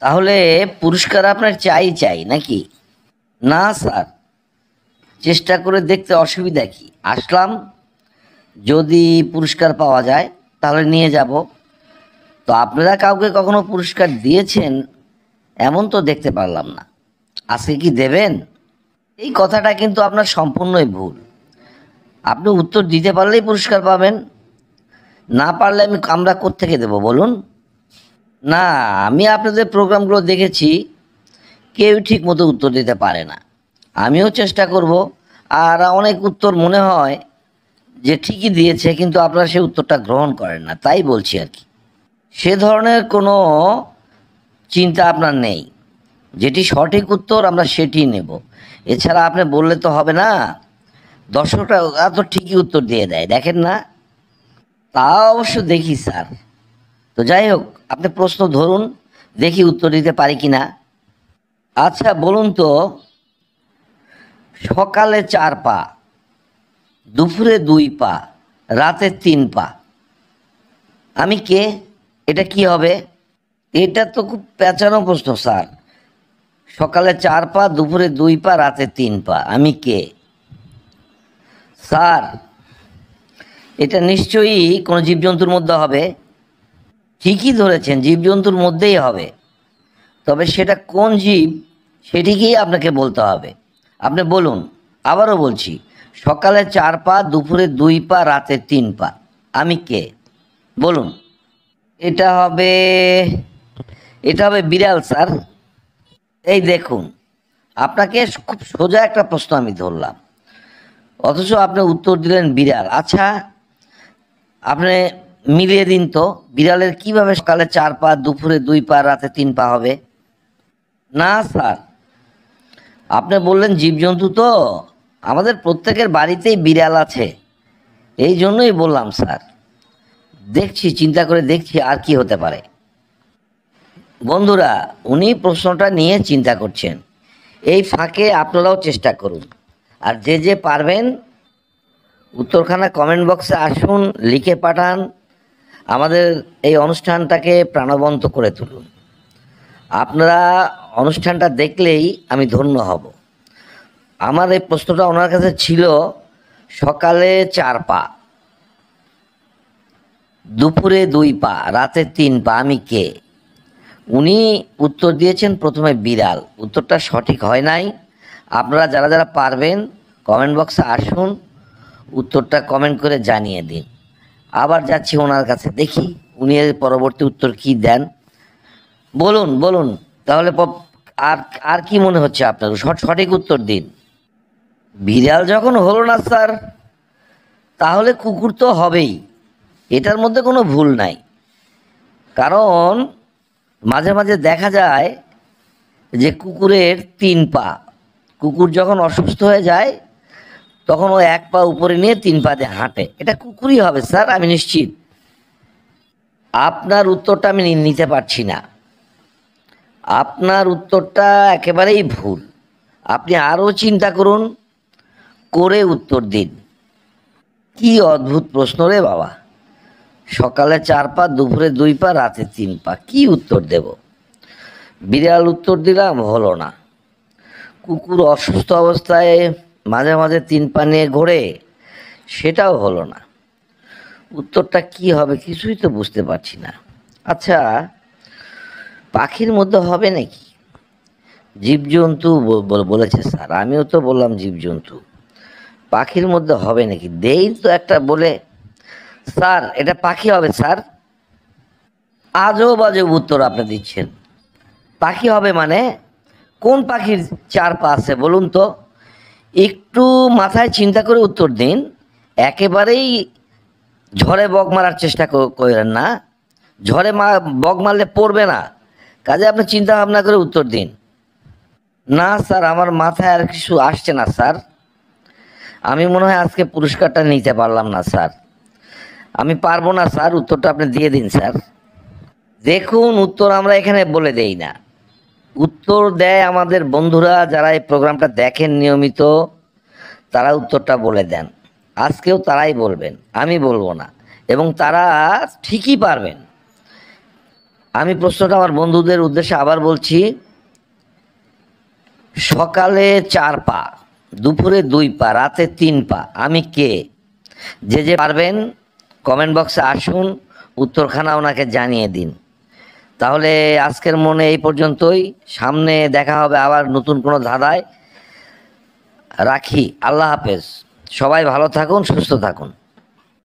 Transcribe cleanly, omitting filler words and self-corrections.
তাহলে পুরস্কার আপনার চাই চাই নাকি? না স্যার, চেষ্টা করে দেখতে অসুবিধা কি? আসলাম, যদি পুরস্কার পাওয়া যায় তাহলে নিয়ে যাব। তো আপনারা কাউকে কখনো পুরস্কার দিয়েছেন এমন তো দেখতে পারলাম না। আজকে কি দেবেন? এই কথাটা কিন্তু আপনার সম্পূর্ণই ভুল। আপনি উত্তর দিতে পারলেই পুরস্কার পাবেন, না পারলে আমরা কোত্থেকে দেবো বলুন? না, আমি আপনাদের প্রোগ্রামগুলো দেখেছি, কেউ ঠিক মতো উত্তর দিতে পারে না। আমিও চেষ্টা করব, আর অনেক উত্তর মনে হয় যে ঠিকই দিয়েছে, কিন্তু আপনারা সেই উত্তরটা গ্রহণ করেন না, তাই বলছি আর কি। সে ধরনের কোনো চিন্তা আপনার নেই। যেটি সঠিক উত্তর আমরা সেটি নেব। এছাড়া আপনি বললে তো হবে না। দর্শকরা তো ঠিকই উত্তর দিয়ে দেয়, দেখেন না? তা অবশ্য দেখি স্যার। তো যাই হোক, আপনি প্রশ্ন ধরুন, দেখি উত্তর দিতে পারি কি না। আচ্ছা বলুন তো, সকালে 4 পা, দুপুরে 2 পা, রাতে 3 পা, আমি কে? এটা কি হবে? এটা তো খুব পেঁচানো প্রশ্ন স্যার। সকালে 4 পা, দুপুরে 2 পা, রাতে 3 পা, আমি কে? স্যার, এটা নিশ্চয়ই কোনো জীবজন্তুর মধ্যে হবে। ঠিকই ধরেছেন, জীবজন্তুর মধ্যেই হবে। তবে সেটা কোন জীব সেটিকেই আপনাকে বলতে হবে। আপনি বলুন। আবারও বলছি, সকালে 4 পা, দুপুরে 2 পা, রাতে 3 পা, আমি কে? বলুন। এটা হবে এটা হবে বিড়াল স্যার। এই দেখুন, আপনাকে খুব সোজা একটা প্রশ্ন আমি ধরলাম, অথচ আপনি উত্তর দিলেন বিড়াল। আচ্ছা, আপনি মিলিয়ে দিন তো, বিড়ালের কিভাবে সকালে 4 পা, দুপুরে 2 পা, রাতে 3 পা হবে? না স্যার, আপনি বললেন জীবজন্তু, তো আমাদের প্রত্যেকের বাড়িতেই বিড়াল আছে, এই জন্যই বললাম স্যার। দেখছি, চিন্তা করে দেখছি আর কি হতে পারে। বন্ধুরা, উনি প্রশ্নটা নিয়ে চিন্তা করছেন, এই ফাঁকে আপনারাও চেষ্টা করুন। আর যে যে পারবেন উত্তরখানা কমেন্ট বক্সে আসুন, লিখে পাঠান, আমাদের এই অনুষ্ঠানটাকে প্রাণবন্ত করে তুলুন। আপনারা অনুষ্ঠানটা দেখলেই আমি ধন্য হব। আমার এই প্রশ্নটা ওনার কাছে ছিল, সকালে 4 পা, দুপুরে 2 পা, রাতে 3 পা, আমি কে? উনি উত্তর দিয়েছেন প্রথমে বিড়াল। উত্তরটা সঠিক হয় নাই। আপনারা যারা যারা পারবেন কমেন্ট বক্সে আসুন, উত্তরটা কমেন্ট করে জানিয়ে দিন। আবার যাচ্ছি ওনার কাছে, দেখি উনি এর পরবর্তী উত্তর কি দেন। বলুন বলুন, তাহলে আর আর কি মনে হচ্ছে আপনার? সঠিক উত্তর দিন। বিড়াল যখন হলো না স্যার, তাহলে কুকুর তো হবেই, এটার মধ্যে কোনো ভুল নাই। কারণ মাঝে মাঝে দেখা যায় যে কুকুরের 3 পা, কুকুর যখন অসুস্থ হয়ে যায় তখন ও 1 পা উপরে নিয়ে 3 পা দিয়ে হাঁটে, এটা কুকুরই হবে স্যার, আমি নিশ্চিত। আপনার উত্তরটা আমি নিতে পারছি না। আপনার উত্তরটা একেবারেই ভুল। আপনি আরও চিন্তা করুন, করে উত্তর দিন। কি অদ্ভুত প্রশ্ন রে বাবা! সকালে 4 পা, দুপুরে 2 পা, রাতে 3 পা, কি উত্তর দেব? বিড়াল উত্তর দিলাম, হলো না। কুকুর অসুস্থ অবস্থায় মাঝে মাঝে 3 পা নিয়ে ঘোরে, সেটাও হলো না। উত্তরটা কি হবে কিছুই তো বুঝতে পারছি না। আচ্ছা, পাখির মধ্যে হবে নাকি? জীবজন্তু বলেছে স্যার, আমিও তো বললাম জীবজন্তু। পাখির মধ্যে হবে নাকি? দেই তো একটা বলে। স্যার, এটা পাখি হবে স্যার। আজও বাজে উত্তর আপনি দিচ্ছেন। পাখি হবে মানে? কোন পাখির 4 পা আছে বলুন তো? একটু মাথায় চিন্তা করে উত্তর দিন। একেবারেই ঝড়ে বক মারার চেষ্টা করেন না। ঝড়ে বক মারলে পড়বে না, কাজে আপনি চিন্তা ভাবনা করে উত্তর দিন। না স্যার, আমার মাথায় আর কিছু আসছে না স্যার। আমি মনে হয় আজকে পুরস্কারটা নিতে পারলাম না স্যার। আমি পারবো না স্যার, উত্তরটা আপনি দিয়ে দিন স্যার। দেখুন, উত্তর আমরা এখানে বলে দেই না, উত্তর দেয় আমাদের বন্ধুরা যারা এই প্রোগ্রামটা দেখেন নিয়মিত, তারা উত্তরটা বলে দেন। আজকেও তারাই বলবেন, আমি বলবো না, এবং তারা ঠিকই পারবেন। আমি প্রশ্নটা আমার বন্ধুদের উদ্দেশ্যে আবার বলছি। সকালে 4 পা, দুপুরে 2 পা, রাতে 3 পা, আমি কে? যে যে পারবেন কমেন্ট বক্সে আসুন, উত্তরখানা ওনাকে জানিয়ে দিন। তাহলে আজকের মনে এই পর্যন্তই। সামনে দেখা হবে আবার নতুন কোনো ধাঁধায়। রাখি, আল্লাহ হাফেজ। সবাই ভালো থাকুন, সুস্থ থাকুন।